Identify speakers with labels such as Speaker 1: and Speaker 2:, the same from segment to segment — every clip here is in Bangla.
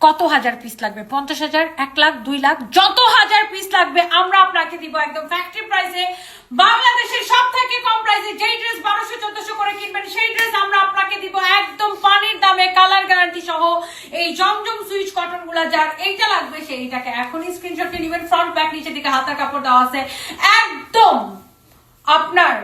Speaker 1: কত হাজার পিস লাগবে? 50,000, 1 লাখ, 2 লাখ, যত হাজার পিস লাগবে আমরা আপনাকে দিব একদম ফ্যাক্টরি প্রাইসে, বাংলাদেশের সব থেকে কম প্রাইসে। যেই ড্রেস 1200-1400 করে কিনবেন সেই ড্রেস আমরা আপনাকে দিব একদম পানির দামে, কালার গ্যারান্টি সহ। এই জমজম সুইচ কটন গুলা, যার এইটা লাগবে সেইটাকে এখনই স্ক্রিনশট নিয়ে নেবেন। ফ্রন্ট ব্যাক নিচে দিকে হাতার কাপড় দেওয়া আছে, একদম আপনার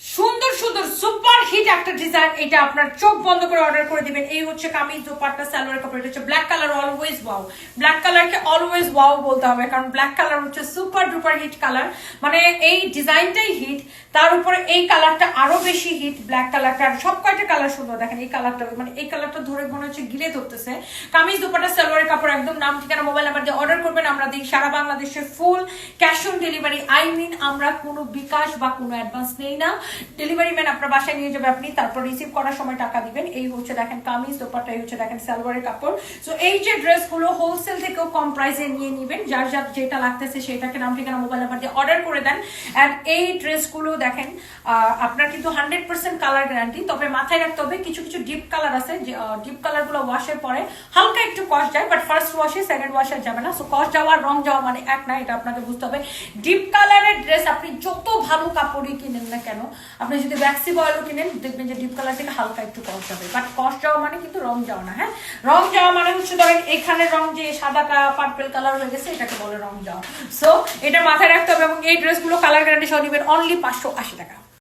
Speaker 1: সুন্দর সুন্দর সুপার হিট একটা ডিজাইন। এটা আপনার চোখ বন্ধ করে অর্ডার করে দিবেন। এই হচ্ছে কামিজ, দোপাট্টা, সালোয়ার কাপড়। এটা হচ্ছে black colour, always wow. Black কালারকে অলওয়েজ ওয়াও বলতে হবে, কারণ ব্ল্যাক কালার হচ্ছে সুপার ডুপার হিট কালার। মানে এই ডিজাইনটাই হিট, তার উপরে এই কালারটা আরো বেশি হিট। ব্ল্যাক কালারটা সব কয়টা কালার সুন্দর, দেখেন এই কালারটা, মানে এই কালারটা ধরে মনে হচ্ছে গিলে ধরতেছে। কামিজ, দোপাট্টা, সালোয়ারের কাপড়। একদম নাম, ঠিকানা, মোবাইল নাম্বার দিয়ে অর্ডার করবেন। আমরা দিই সারা বাংলাদেশে full cash on delivery. I mean আমরা কোনো বিকাশ বা কোনো অ্যাডভান্স নেই না। ডেলিভারি ম্যান আপনার বাসায় নিয়ে যাবে, আপনি তারপর রিসিভ করার সময় টাকা দিবেন। এই হচ্ছে দেখেন কামিজ, দোপাট্টা, এই হচ্ছে দেখেন সালোয়ারের কাপড়। সো এই যে ড্রেসগুলো হোলসেল থেকেও কম প্রাইসে নিয়ে নিবেন, যার যার যেটা লাগতেছে সেটাকে নাম, ঠিকানা, মোবাইল নাম্বার দিয়ে অর্ডার করে দেন। এন্ড এই ড্রেসগুলো দেখেন আপনার কিন্তু 100% কালার গ্যারান্টি। তবে মাথায় রাখতে হবে কিছু কিছু ডিপ কালার আছে, যে ডিপ কালার গুলো ওয়াশের পরে হালকা একটু কস যায়, বাট ফার্স্ট ওয়াশে সেকেন্ড ওয়াশে যাবে না। সো কস যাওয়া রং যাওয়া মানে এক না, এটা আপনাকে বুঝতে হবে। ডিপ কালারের ড্রেস আপনি যত ভালো কাপড়ই কিনেন না কেন, আপনি যদি ভ্যাক্সি বয়েলও কিনেন, দেখবেন যে ডিপ কালার থেকে হালকা একটু কস যাবে, বাট কস যাওয়া মানে কিন্তু রং যাওয়া না। হ্যাঁ, রং যাওয়া মানে হচ্ছে ধরেন এখানে রং যে সাদাটা পার্পল কালার হয়ে গেছে, এটাকে বলে রং যাওয়া। সো এটা মাথায় রাখতে হবে। এবং এই ড্রেসগুলো কালার গ্যারান্টি সহ নিবেন অনলি 580 টাকা।